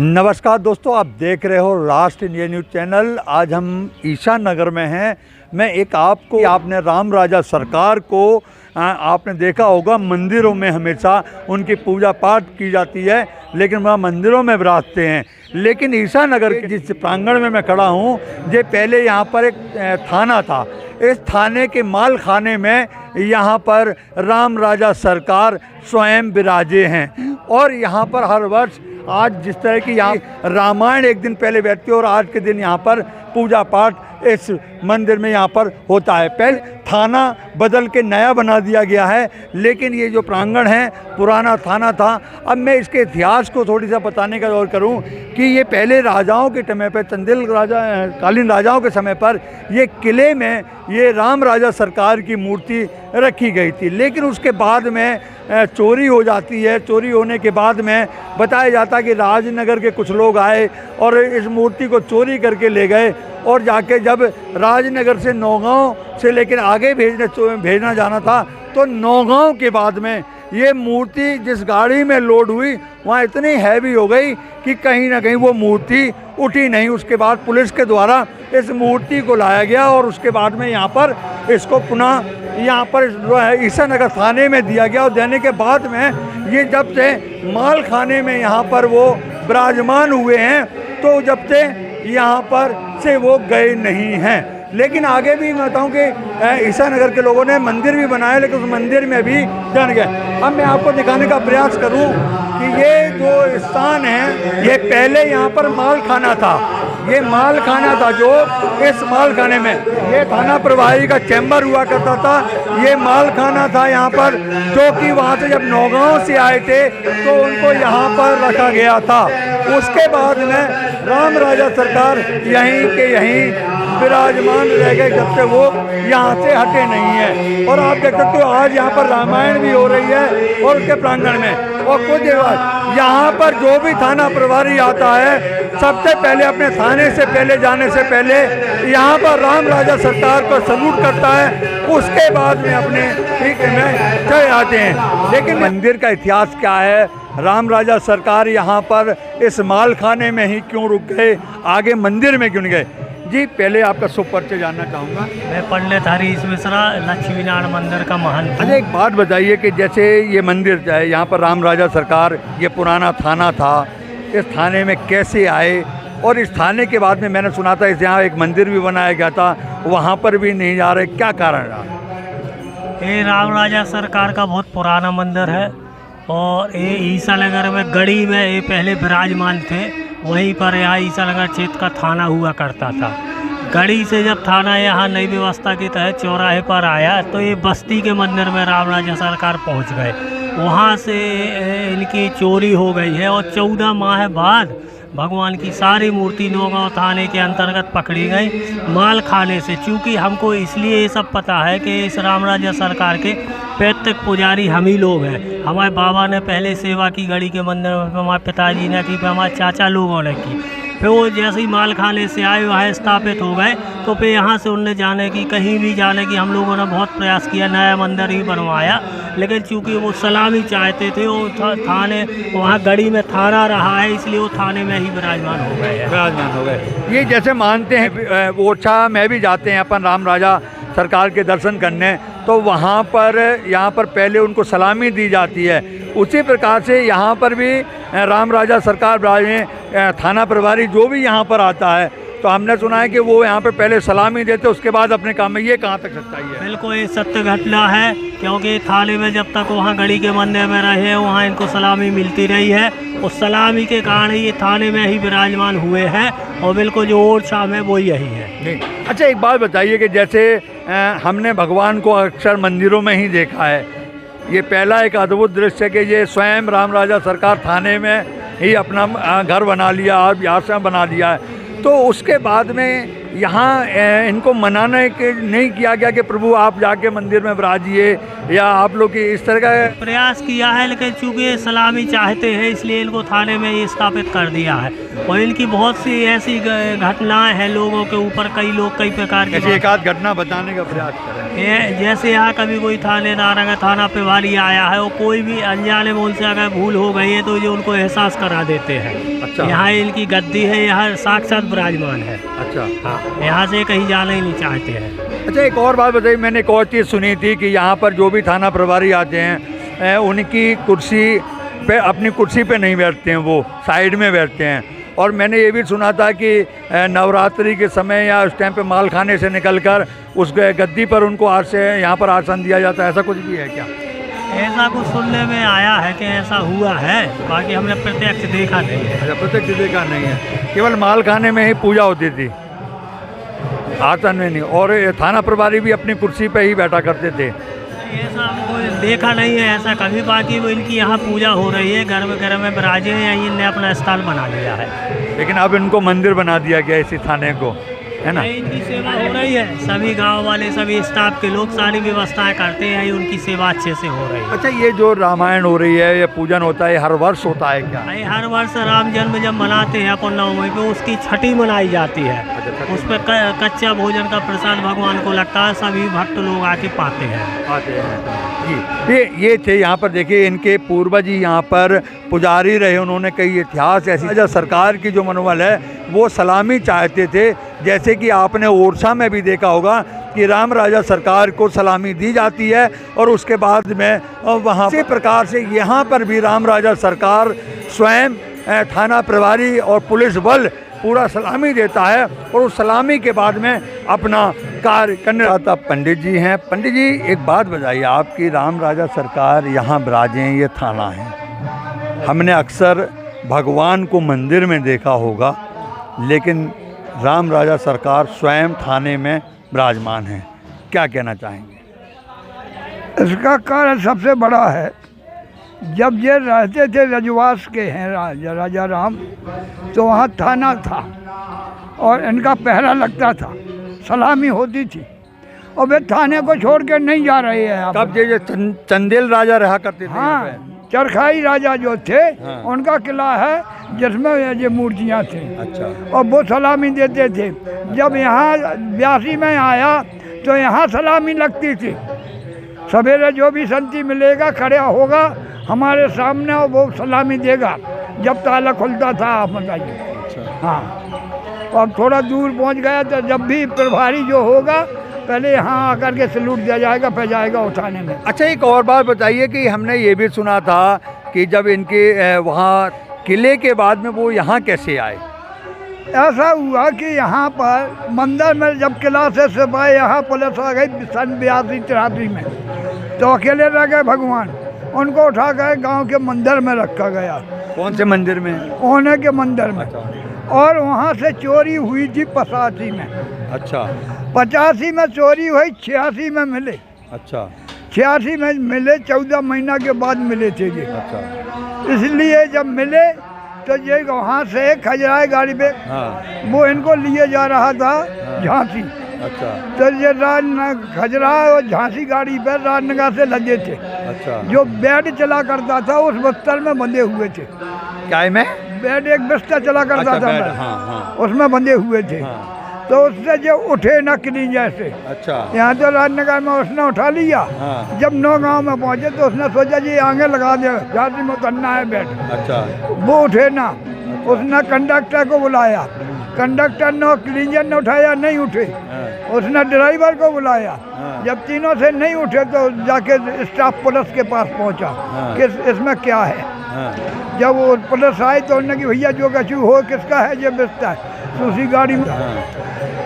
नमस्कार दोस्तों, आप देख रहे हो राष्ट्र इंडिया न्यूज़ चैनल। आज हम ईशा नगर में हैं। मैं एक आपने राम राजा सरकार को आपने देखा होगा, मंदिरों में हमेशा उनकी पूजा पाठ की जाती है, लेकिन वह मंदिरों में विराजते हैं। लेकिन ईशा नगर के जिस प्रांगण में मैं खड़ा हूँ, ये पहले यहाँ पर एक थाना था। इस थाने के माल खाने में यहाँ पर राम राजा सरकार स्वयं विराजे हैं। और यहाँ पर हर वर्ष आज जिस तरह की यहाँ रामायण एक दिन पहले बैठती है और आज के दिन यहाँ पर पूजा पाठ इस मंदिर में यहाँ पर होता है। पहले थाना बदल के नया बना दिया गया है, लेकिन ये जो प्रांगण है पुराना थाना था। अब मैं इसके इतिहास को थोड़ी सा बताने का दौर करूं कि ये पहले राजाओं के समय पर, चंदेल राजा कालीन राजाओं के समय पर ये किले में ये राम राजा सरकार की मूर्ति रखी गई थी। लेकिन उसके बाद में चोरी हो जाती है। चोरी होने के बाद में बताया जाता है कि राजनगर के कुछ लोग आए और इस मूर्ति को चोरी करके ले गए, और जाके जब राजनगर से नौगांव से लेकर आगे भेजना जाना था, तो नौगांव के बाद में ये मूर्ति जिस गाड़ी में लोड हुई वहाँ इतनी हैवी हो गई कि कहीं ना कहीं वो मूर्ति उठी नहीं। उसके बाद पुलिस के द्वारा इस मूर्ति को लाया गया और उसके बाद में यहाँ पर इसको पुनः यहाँ पर जो है ईशा नगर थाने में दिया गया। और देने के बाद में ये जब से माल खाने में यहाँ पर वो विराजमान हुए हैं, तो जब से यहाँ पर से वो गए नहीं हैं। लेकिन आगे भी मैं बताऊँ कि ईशा नगर के लोगों ने मंदिर भी बनाया, लेकिन उस मंदिर में भी जान गए। अब मैं आपको दिखाने का प्रयास करूं कि ये जो स्थान है, ये पहले यहाँ पर माल खाना था। ये माल खाना था, जो इस माल खाने में ये थाना प्रभारी का चैम्बर हुआ करता था। ये माल खाना था यहाँ पर, जो कि वहाँ से जब नौगांव से आए थे तो उनको यहाँ पर रखा गया था। उसके बाद में राम राजा सरकार यहीं के यहीं विराजमान रह गए, जब से वो यहाँ से हटे नहीं है। और आप देख सकते हो आज यहाँ पर रामायण भी हो रही है और उसके प्रांगण में। और कुछ देर बाद यहाँ पर जो भी थाना प्रभारी आता है, सबसे पहले अपने थाने से पहले जाने से पहले यहाँ पर राम राजा सरकार को सल्यूट करता है। उसके बाद में अपने ठीक में चले आते हैं। लेकिन मंदिर का इतिहास क्या है, राम राजा सरकार यहाँ पर इस माल खाने में ही क्यों रुक गए, आगे मंदिर में क्यों नहीं गए? जी, पहले आपका शुभ परिचय जानना चाहूँगा। मैं पंडित हरीश मिश्रा, लक्ष्मी नारायण मंदिर का महंत। अच्छा, एक बात बताइए कि जैसे ये मंदिर है, यहाँ पर राम राजा सरकार, ये पुराना थाना था, इस थाने में कैसे आए? और इस थाने के बाद में मैंने सुना था इस यहाँ एक मंदिर भी बनाया गया था, वहाँ पर भी नहीं जा रहे, क्या कारण रहा? ये राम राजा सरकार का बहुत पुराना मंदिर है और ये ईशा नगर में गढ़ी में ये पहले विराजमान थे। वहीं पर यहाँ ईशा नगर क्षेत्र का थाना हुआ करता था। गढ़ी से जब थाना यहाँ नई व्यवस्था के तहत चौराहे पर आया, तो ये बस्ती के मंदिर में राम राजा सरकार पहुँच गए। वहाँ से इनकी चोरी हो गई है और 14 माह बाद भगवान की सारी मूर्ति नौगांव थाने के अंतर्गत पकड़ी गई माल खाने से। चूँकि हमको इसलिए ये सब पता है कि इस राम राजा सरकार के पैतृक पुजारी हम ही लोग हैं। हमारे बाबा ने पहले सेवा की गढ़ी के मंदिर में, हमारे पिताजी ने की, फिर हमारे चाचा लोगों ने की। फिर वो जैसे ही माल खाने से आए वहाँ स्थापित हो गए, तो फिर यहाँ से उनने जाने की, कहीं भी जाने की हम लोगों ने बहुत प्रयास किया, नया मंदिर भी बनवाया। लेकिन चूँकि वो सलामी चाहते थे, वो थाने वहाँ गढ़ी में थाना रहा है, इसलिए वो थाने में ही विराजमान हो गए। विराजमान हो गए। ये जैसे मानते हैं ओरछा में भी जाते हैं अपन राम राजा सरकार के दर्शन करने, तो वहाँ पर यहाँ पर पहले उनको सलामी दी जाती है। उसी प्रकार से यहाँ पर भी राम राजा सरकार थाना प्रभारी जो भी यहाँ पर आता है, तो हमने सुना है कि वो यहाँ पर पहले सलामी देते, उसके बाद अपने काम में। ये कहाँ तक सच्चाई है? बिल्कुल ये सत्य घटना है, क्योंकि थाने में जब तक वहाँ गढ़ी के मंदिर में रहे, वहाँ इनको सलामी मिलती रही है। उस सलामी के कारण ये थाने में ही विराजमान हुए हैं और बिल्कुल जो ओरछा में वो यही है। अच्छा, एक बात बताइए कि जैसे हमने भगवान को अक्सर मंदिरों में ही देखा है, ये पहला एक अद्भुत दृश्य है कि ये स्वयं राम राजा सरकार थाने में ही अपना घर बना लिया और आश्रम बना लिया है। तो उसके बाद में यहाँ इनको मनाने के नहीं किया गया कि प्रभु आप जाके मंदिर में विराजिए, या आप लोग की इस तरह का प्रयास किया है, लेकिन चूंकि ये सलामी चाहते हैं इसलिए इनको थाने में ये स्थापित कर दिया है। और इनकी बहुत सी ऐसी घटनाएं हैं लोगों के ऊपर, कई लोग कई प्रकार की ऐसी एक आध घटना बताने का प्रयास करें। जैसे यहाँ कभी कोई थानेदार अगर थाना प्रभारी आया है और कोई भी अनजाने में उनसे अगर भूल हो गई है तो ये उनको एहसास करा देते हैं। अच्छा। यहाँ इनकी गद्दी है, यहाँ साक्षात विराजमान है। अच्छा। हाँ, यहाँ से कहीं जाना ही नहीं चाहते हैं। अच्छा, एक और बात बताइए, मैंने एक और चीज़ सुनी थी कि यहाँ पर जो भी थाना प्रभारी आते हैं उनकी कुर्सी पे, अपनी कुर्सी पे नहीं बैठते हैं, वो साइड में बैठते हैं। और मैंने ये भी सुना था कि नवरात्रि के समय या उस टाइम पे माल खाने से निकलकर उस गद्दी पर उनको आज से यहाँ पर आसन दिया जाता है, ऐसा कुछ भी है क्या? ऐसा कुछ सुनने में आया है कि ऐसा हुआ है, बाकी हमने प्रत्यक्ष देखा नहीं है। अच्छा, प्रत्यक्ष देखा नहीं है, केवल माल खाने में ही पूजा होती थी, आसन में नहीं। और थाना प्रभारी भी अपनी कुर्सी पे ही बैठा करते थे। ऐसा कोई देखा नहीं है ऐसा कभी, बाकी वो इनकी यहाँ पूजा हो रही है, घर में विराजे हैं, इनने अपना स्थल बना लिया है। लेकिन अब इनको मंदिर बना दिया गया इसी थाने को, है ना? इनकी सेवा हो रही है, सभी गांव वाले सभी स्टाफ के लोग सारी व्यवस्थाएं करते हैं, उनकी सेवा अच्छे से हो रही है। अच्छा, ये जो रामायण हो रही है, ये पूजन होता है, हर वर्ष होता है क्या? हर वर्ष राम जन्म जब मनाते हैं अपन नवमी पे, उसकी छठी मनाई जाती है। अच्छा, उस पर कच्चा भोजन का प्रसाद भगवान को लगता है, सभी भक्त लोग आके पाते हैं। आते हैं जी। ये थे यहाँ पर, देखिए इनके पूर्वज ही यहाँ पर पुजारी रहे, उन्होंने कई इतिहास ऐसी। जो सरकार की जो मनोबल है वो सलामी चाहते थे, जैसे कि आपने ओरछा में भी देखा होगा कि राम राजा सरकार को सलामी दी जाती है और उसके बाद में वहाँ इसी प्रकार से यहाँ पर भी राम राजा सरकार स्वयं थाना प्रभारी और पुलिस बल पूरा सलामी देता है और उस सलामी के बाद में अपना कार्य करने आता। पंडित जी हैं। पंडित जी, एक बात बताइए, आपकी राम राजा सरकार यहाँ विराजे, ये थाना है, हमने अक्सर भगवान को मंदिर में देखा होगा, लेकिन राम राजा सरकार स्वयं थाने में विराजमान है, क्या कहना चाहेंगे? इसका कारण सबसे बड़ा है, जब ये रहते थे रजवास के हैं राजा राम, तो वहाँ थाना था और इनका पहरा लगता था, सलामी होती थी, और वे थाने को छोड़ के नहीं जा रहे हैं। कब ये चंदेल राजा रहा करते थे? हाँ, चरखाई राजा जो थे, हाँ। उनका किला है जिसमें ये मूर्तियाँ थी। अच्छा। और वो सलामी देते थे। जब यहाँ 82 में आया तो यहाँ सलामी लगती थी, सवेरे जो भी संती मिलेगा खड़ा होगा हमारे सामने और वो सलामी देगा, जब ताला खुलता था। आप बताइए। अच्छा। हाँ, और थोड़ा दूर पहुँच गया तो जब भी प्रभारी जो होगा पहले यहाँ आकर के सलूट दिया जाएगा, फिर जाएगा उठाने में। अच्छा, एक और बात बताइए कि हमने ये भी सुना था कि जब इनके वहाँ किले के बाद में वो यहाँ कैसे आए? ऐसा हुआ कि यहाँ पर मंदिर में जब किला से सिपाही यहाँ पुलिस आ गई सन 82-83 में, तो अकेले रह गए भगवान, उनको उठा कर गांव के मंदिर में रखा गया। कौन से मंदिर में? ओने के मंदिर में। और वहाँ से चोरी हुई थी 85 में। अच्छा। 85 में चोरी हुई, 86 में मिले। अच्छा। 86 में मिले, 14 महीना के बाद मिले थे ये। अच्छा। इसलिए जब मिले तो ये वहाँ से खजराए गाड़ी पे, हाँ। वो इनको लिए जा रहा था झांसी। अच्छा। तो ये खजरा और झांसी गाड़ी पर राजनगर से लगे थे। अच्छा। जो बेड चला करता था उस बिस्तर में बंधे हुए थे। क्या में? बेड, एक बिस्तर चला करता अच्छा, था। बेड, हाँ, हाँ। उसमें बंधे हुए थे। हाँ। तो उससे जो उठे न किनी जैसे। अच्छा। यहाँ तो राजनगर में उसने उठा लिया। हाँ। जब नौगांव में पहुँचे तो उसने सोचा जी आगे लगा दे, झांसी में उतरना है बेड। अच्छा। वो उठे ना, उसने कंडक्टर को बुलाया, कंडक्टर ने क्लींजर ने उठाया, नहीं उठे। उसने ड्राइवर को बुलाया, जब तीनों से नहीं उठे तो जाके स्टाफ पुलिस के पास पहुंचा कि इसमें क्या है। जब वो पुलिस आई तो उन्होंने कि भैया जो कछु हो किसका है ये बिस्तर, तो उसी गाड़ी में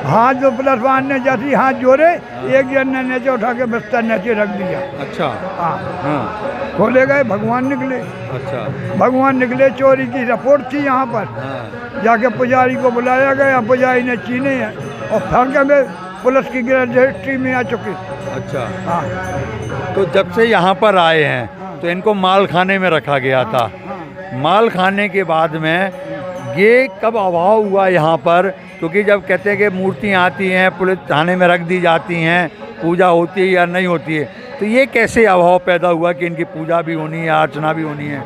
हाथ जो पुलिस वाहन ने जैसी हाथ जोड़े, एक जन ने नीचे उठा के बिस्तर नीचे रख दिया। अच्छा। हाँ। खोले गए, भगवान निकले। अच्छा। भगवान निकले, चोरी की रिपोर्ट थी यहाँ पर। जाके पुजारी को बुलाया गया, पुजारी ने चीने हैं और फर्क में पुलिस की रजिस्ट्री में आ चुकी। अच्छा। हाँ। तो जब से यहाँ पर आए हैं तो इनको माल खाने में रखा गया था। माल खाने के बाद में ये कब अभाव हुआ यहाँ पर? क्योंकि जब कहते हैं कि मूर्तियाँ आती हैं पुलिस थाने में रख दी जाती हैं, पूजा होती है या नहीं होती है, तो ये कैसे अभाव पैदा हुआ कि इनकी पूजा भी होनी है, अर्चना भी होनी है?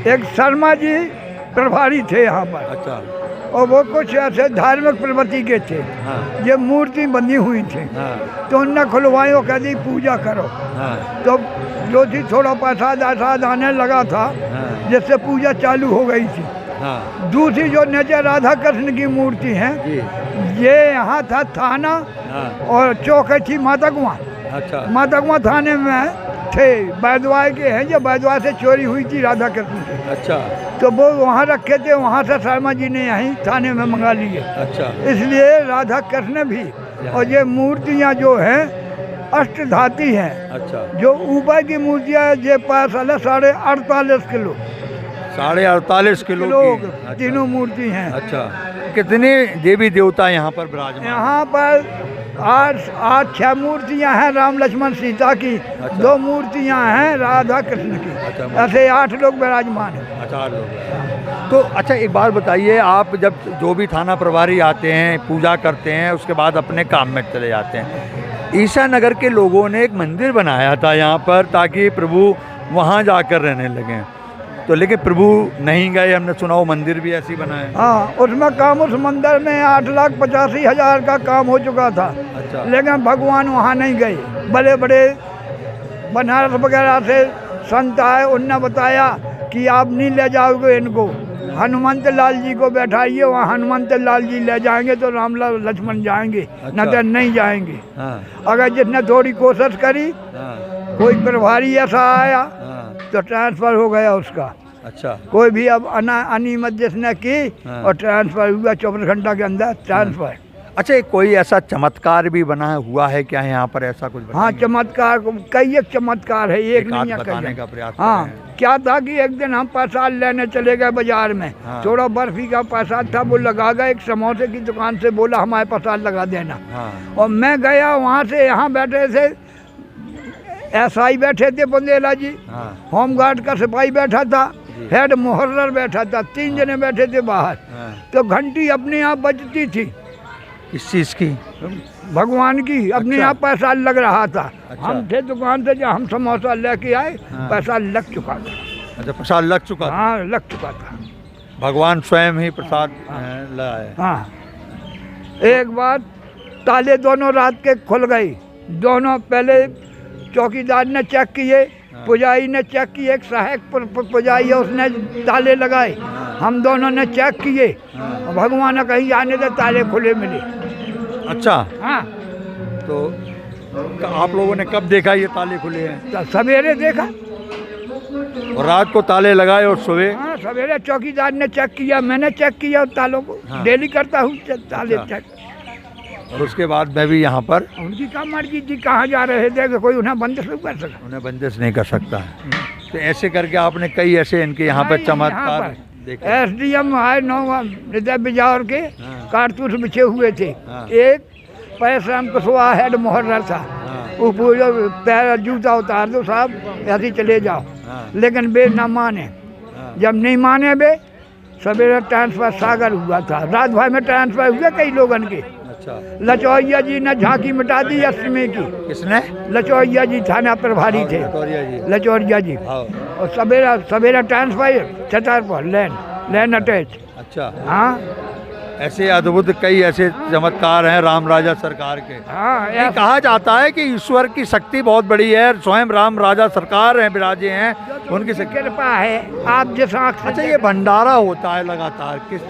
एक शर्मा जी प्रभारी थे यहाँ पर, अच्छा। और वो कुछ ऐसे धार्मिक प्रवृत्ति के थे। हाँ ये मूर्ति बनी हुई थी, हाँ तो उनने खुलवाई और कह दी पूजा करो। हाँ तो जो थी थोड़ा प्रसाद आसाद आने लगा था, हाँ जिससे पूजा चालू हो गई थी। हाँ दूसरी जो नीचे राधा कृष्ण की मूर्ति है, जी। ये यहाँ था थाना, हाँ और चौकी थी मातकुआ। अच्छा मातकुआ थाने में थे, बैदवाई के हैं, जो बैदवाई से चोरी हुई थी राधा कृष्ण की, अच्छा तो वो वहाँ रखे थे, वहाँ से शर्मा जी ने यहीं थाने में मंगा लिए। अच्छा इसलिए राधा कृष्ण भी, और ये मूर्तियाँ जो हैं अष्टधाती हैं। अच्छा। जो ऊपर की मूर्तियाँ ये पास वाले 48.5 किलो 48.5 किलो की। अच्छा। तीनों मूर्ति हैं। अच्छा। कितने देवी देवता यहाँ पर विराजमान? यहाँ पर 6 मूर्तियाँ हैं राम लक्ष्मण सीता की। अच्छा। 2 मूर्तियाँ हैं राधा कृष्ण की। अच्छा। ऐसे 8 लोग विराजमान हैं। 4 लोग हैं। तो अच्छा एक बात बताइए, आप जब जो भी थाना प्रभारी आते हैं, पूजा करते हैं, उसके बाद अपने काम में चले जाते हैं, ईसा नगर के लोगों ने एक मंदिर बनाया था यहाँ पर ताकि प्रभु वहाँ जाकर रहने लगे, तो लेकिन प्रभु नहीं गए, हमने सुना वो मंदिर भी ऐसी बना है। हाँ, उसमें काम, उस मंदिर में 8,85,000 का काम हो चुका था। अच्छा। लेकिन भगवान वहाँ नहीं गए। बड़े बड़े बनारस वगैरह से संत आए, उनने बताया कि आप नहीं ले जाओगे इनको, हनुमंत लाल जी को बैठाइए, वहाँ हनुमंत लाल जी ले जाएंगे तो राम लक्ष्मण जाएंगे। अच्छा। न तो नहीं जाएंगे। हाँ अगर जिसने थोड़ी कोशिश करी, हाँ कोई प्रभारी ऐसा आया हाँ। तो ट्रांसफ़र हो गया उसका। अच्छा। कोई भी अब अनियमित जिसने की, हाँ। और ट्रांसफ़र हुआ 24 घंटा के अंदर ट्रांसफ़र। अच्छा, एक कोई ऐसा चमत्कार भी बना हुआ है क्या यहाँ पर, ऐसा कुछ? हाँ, चमत्कार कई एक चमत्कार है, एक नहीं है, बताने कई का प्रयास हाँ, करें। क्या था कि एक दिन हम प्रसाद लेने चले गए बाजार में। हाँ। थोड़ा बर्फी का प्रसाद था, वो लगा गए। एक समोसे की दुकान से बोला हमारे प्रसाद लगा देना। हाँ। और मैं गया, वहाँ से यहाँ बैठे थे SI बैठे थे बुंदेला जी, हाँ। होमगार्ड का सिपाही बैठा था, जी। हेड मुहर्रर बैठा था, 3 जने बैठे थे बाहर। हाँ। तो घंटी अपने आप बजती थी, किस चीज़ की? भगवान की। अपने अच्छा। आप पैसा लग रहा था। अच्छा। हम थे दुकान से, जब हम समोसा लेके आए, हाँ। पैसा लग चुका था। अच्छा, प्रसाद लग चुका था? हाँ, लग चुका था। भगवान स्वयं ही प्रसाद लाए। हाँ, एक बार ताले दोनों रात के खुल गई। दोनों पहले चौकीदार ने चेक किए, पुजारी ने चेक किए, एक सहायक पुजारी है उसने ताले लगाए। हम दोनों ने चेक किए, भगवान कहीं जाने दे, ताले खुले मिले। अच्छा। हाँ, तो आप लोगों ने कब देखा ये ताले खुले हैं? तो सवेरे देखा। और रात को ताले लगाए और सुबह? हाँ, सवेरे चौकीदार ने चेक किया, मैंने चेक किया तालों को। हाँ। डेली करता हूँ ताले अच्छा। चेक। और उसके बाद मैं भी यहाँ पर, उनकी क्या मर्जी थी, कहाँ जा रहे थे कि कोई उन्हें बंदिश नहीं कर सका। उन्हें बंदिश नहीं कर सकता है। तो ऐसे करके आपने कई ऐसे इनके यहाँ पर नहीं, चमत्कार यहाँ देखे? SDM आए 9 हृदय बिजौर के, हाँ। कारतूस बिछे हुए थे। हाँ। एक पैसा कुशवाहा हेड मुहर्रर था, हाँ। वो पूरा पैर जूता उतार दो साहब, ऐसे चले जाओ। हाँ। लेकिन बे न माने। हाँ। जब नहीं माने बे, सवेरे ट्रांसफर सागर हुआ था, रात भर में ट्रांसफर हुए कई लोगन के। अच्छा। लचौरिया जी ने झांकी मिटा दी अष्टमी की। किसने? लचौरिया जी थाना प्रभारी थे, लचौरिया जी। लचौरिया जी। हाँ। और सवेरा सवेरा ट्रांसफर छतर पर लैन अटैच। अच्छा। हाँ ऐसे अद्भुत कई ऐसे चमत्कार हैं राम राजा सरकार के। हाँ, ये कहा जाता है कि ईश्वर की शक्ति बहुत बड़ी है, स्वयं राम राजा सरकार हैं, विराजे हैं, उनकी शक्ति। कृपा है। आप जिस आँख से अच्छा, ये भंडारा होता है लगातार, किस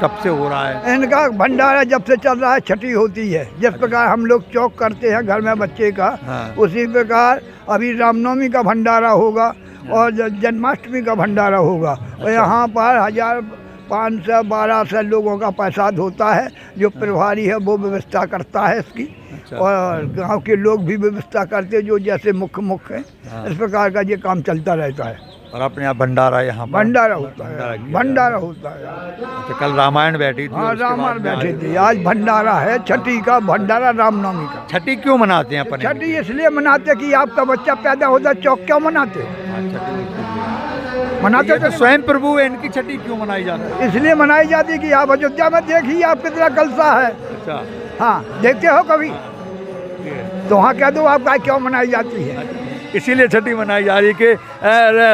कब से हो रहा है? इनका भंडारा जब से चल रहा है, छठी होती है। जिस प्रकार हम लोग चौक करते हैं घर में बच्चे का, हाँ। उसी प्रकार अभी रामनवमी का भंडारा होगा और जन्माष्टमी का भंडारा होगा। और यहाँ पर 1,500-1,200 लोगों का प्रसाद होता है। जो प्रभारी है वो व्यवस्था करता है इसकी। अच्छा। और गांव के लोग भी व्यवस्था करते हैं, जो जैसे मुख्य हैं। हाँ। इस प्रकार का ये काम चलता रहता है। और अपने यहाँ भंडारा यहाँ पर भंडारा होता भंडारा है, किया भंडारा होता है। अच्छा, कल रामायण बैठी थी। हाँ, उसके बाद रामायण में बैठे आज- थे। आज भंडारा है, छठी का भंडारा, रामनवमी का। छठी क्यों मनाते हैं अपन? छठी इसलिए मनाते कि आपका बच्चा पैदा होता है। चौक क्यों मनाते? हाँ, छठी इसलिए। मनाते ये तो थे। स्वयं प्रभु है, इनकी छठी क्यों मनाई जाती है? इसलिए मनाई जाती है कि आप अयोध्या में देखिए आप कितना कलसा है। अच्छा, हाँ, देखते हो कभी तो वहाँ कह दो आपका क्यों मनाई जाती है। इसीलिए छठी मनाई जा रही है कि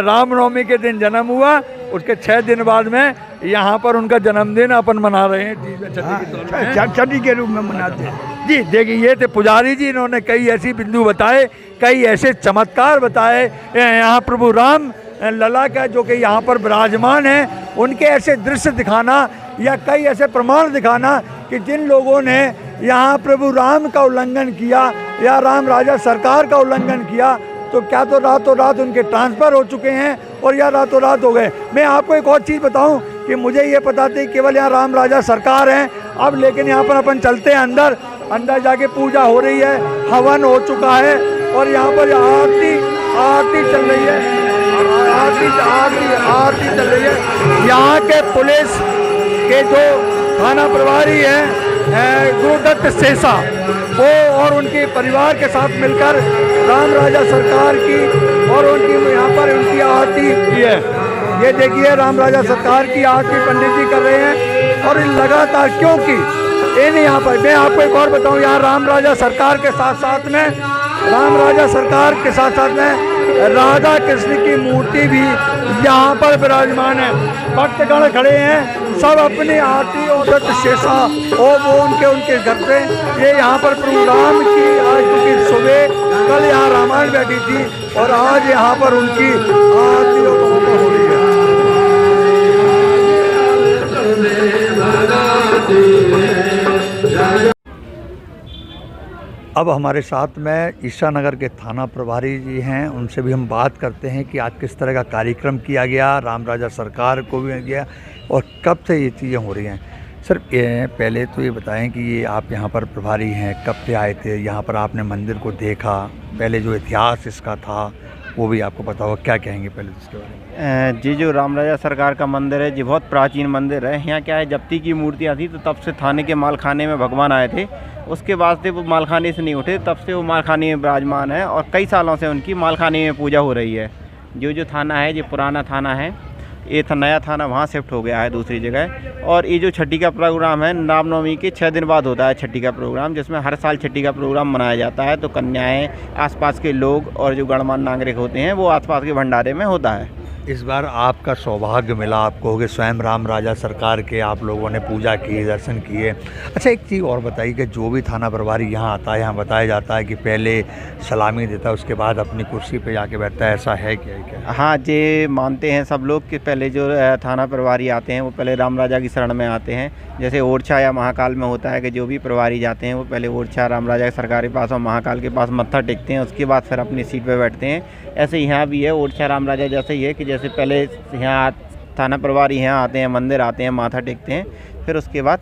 रामनवमी के दिन जन्म हुआ, उसके 6 दिन बाद में यहाँ पर उनका जन्मदिन अपन मना रहे हैं छठी के तौर पे। छठी के रूप में मनाते हैं। जी देखिए, ये थे पुजारी जी, इन्होंने कई ऐसी बिंदु बताए, कई ऐसे चमत्कार बताए यहाँ प्रभु राम लला का जो कि यहाँ पर विराजमान है, उनके ऐसे दृश्य दिखाना या कई ऐसे प्रमाण दिखाना कि जिन लोगों ने यहाँ प्रभु राम का उल्लंघन किया या राम राजा सरकार का उल्लंघन किया तो क्या तो रातों रात उनके ट्रांसफ़र हो चुके हैं और या रातों रात हो गए। मैं आपको एक और चीज़ बताऊं कि मुझे ये पता थी केवल यहाँ राम राजा सरकार हैं अब, लेकिन यहाँ पर अपन चलते हैं अंदर, अंदर जाके पूजा हो रही है, हवन हो चुका है और यहाँ पर आरती चल रही है, आरती चल रही है। यहाँ के पुलिस के जो थाना प्रभारी हैं गुरुदत्त शेषा, वो और उनके परिवार के साथ मिलकर राम राजा सरकार की और उनकी यहाँ पर उनकी आरती की है। ये देखिए राम राजा सरकार की आरती पंडित जी कर रहे हैं और लगातार, क्योंकि इन यहाँ पर मैं आपको एक और बताऊँ, यहाँ राम राजा सरकार के साथ साथ में राधा कृष्ण की मूर्ति भी यहाँ पर विराजमान है। भक्तगण खड़े हैं, सब अपनी आरती और दत्त शेषा और वो उनके घर पे, ये यहाँ पर प्रभु राम की आज क्योंकि सुबह कल यहाँ रामायण बैठी थी और आज यहाँ पर उनकी आरती और हो रही है। अब हमारे साथ में ईसानगर के थाना प्रभारी जी हैं, उनसे भी हम बात करते हैं कि आज किस तरह का कार्यक्रम किया गया, राम राजा सरकार को भी गया और कब से ये चीज़ें हो रही हैं। सर पहले तो ये बताएं कि ये आप यहाँ पर प्रभारी हैं, कब से आए थे यहाँ पर, आपने मंदिर को देखा, पहले जो इतिहास इसका था वो भी आपको पता होगा, क्या कहेंगे पहले इसके बारे में? जी, जो राम राजा सरकार का मंदिर है जी बहुत प्राचीन मंदिर है। यहाँ क्या है, जब्ती की मूर्तियाँ थी तो तब से थाने के मालखाने में भगवान आए थे, उसके बाद से वो मालखाने से नहीं उठे, तब से वो मालखाने में विराजमान है और कई सालों से उनकी मालखाने में पूजा हो रही है। जो थाना है, जो पुराना थाना है, ये नया थाना वहाँ शिफ्ट हो गया है दूसरी जगह। और ये जो छठी का प्रोग्राम है, रामनवमी के 6 दिन बाद होता है छठी का प्रोग्राम, जिसमें हर साल छठी का प्रोग्राम मनाया जाता है। तो कन्याएं, आसपास के लोग और जो गणमान्य नागरिक होते हैं वो आसपास के भंडारे में होता है। इस बार आपका सौभाग्य मिला, आपको कि स्वयं राम राजा सरकार के आप लोगों ने पूजा की, दर्शन किए। अच्छा, एक चीज़ और बताइए कि जो भी थाना प्रभारी यहाँ आता है, यहाँ बताया जाता है कि पहले सलामी देता है, उसके बाद अपनी कुर्सी पे जाके बैठता है, ऐसा है क्या? हाँ, ये मानते हैं सब लोग कि पहले जो थाना प्रभारी आते हैं वो पहले राम राजा की शरण में आते हैं। जैसे ओरछा या महाकाल में होता है कि जो भी प्रभारी जाते हैं वो पहले ओरछा राम राजा की सरकार के पास और महाकाल के पास मत्था टेकते हैं, उसके बाद फिर अपनी सीट पे बैठते हैं। ऐसे यहाँ भी है, ओरछा राम राजा जैसे ही है कि जैसे पहले यहाँ थाना प्रभारी यहाँ आते हैं, मंदिर आते हैं, माथा टेकते हैं, फिर उसके बाद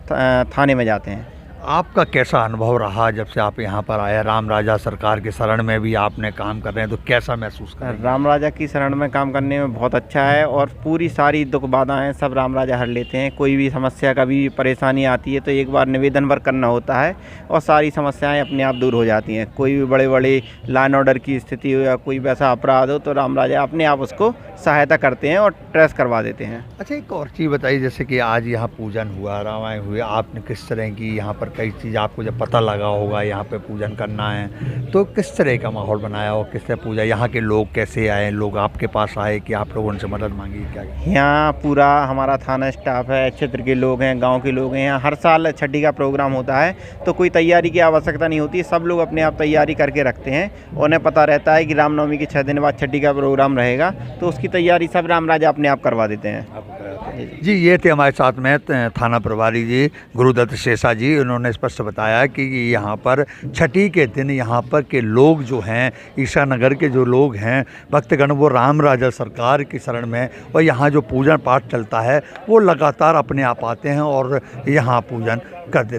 थाने में जाते हैं। आपका कैसा अनुभव रहा जब से आप यहाँ पर आए? राम राजा सरकार के शरण में भी आपने काम कर रहे हैं तो कैसा महसूस कर रहे हैं? राम राजा की शरण में काम करने में बहुत अच्छा है और पूरी सारी दुख बाधाएं सब राम राजा हर लेते हैं। कोई भी समस्या, कभी परेशानी आती है तो एक बार निवेदन पर करना होता है और सारी समस्याएं अपने आप दूर हो जाती हैं। कोई भी बड़े बड़े लॉ एंड ऑर्डर की स्थिति हो या कोई वैसा अपराध हो तो राम राजा अपने आप उसको सहायता करते हैं और ट्रेस करवा देते हैं। अच्छा, एक और चीज़ बताइए, जैसे कि आज यहाँ पूजन हुआ, रामायण हुए, आपने किस तरह की यहाँ पर कई चीज़ आपको जब पता लगा होगा यहाँ पे पूजन करना है तो किस तरह का माहौल बनाया और किस तरह पूजा, यहाँ के लोग कैसे आए, लोग आपके पास आए कि आप लोगों से मदद मांगी, क्या? यहाँ पूरा हमारा थाना स्टाफ है, क्षेत्र के लोग हैं, गांव के लोग हैं। यहाँ हर साल छठी का प्रोग्राम होता है तो कोई तैयारी की आवश्यकता नहीं होती, सब लोग अपने आप तैयारी करके रखते हैं। उन्हें पता रहता है कि रामनवमी के 6 दिन बाद छठी का प्रोग्राम रहेगा तो उसकी तैयारी सब राम राजा अपने आप करवा देते हैं। जी, ये थे हमारे साथ में थाना प्रभारी जी गुरुदत्त शेषा जी। उन्होंने स्पष्ट बताया कि यहाँ पर छठी के दिन यहाँ पर के लोग जो हैं, ईसानगर के जो लोग हैं भक्तगण, वो राम राजा सरकार की शरण में और यहाँ जो पूजन पाठ चलता है वो लगातार अपने आप आते हैं और यहाँ पूजन कर देते हैं।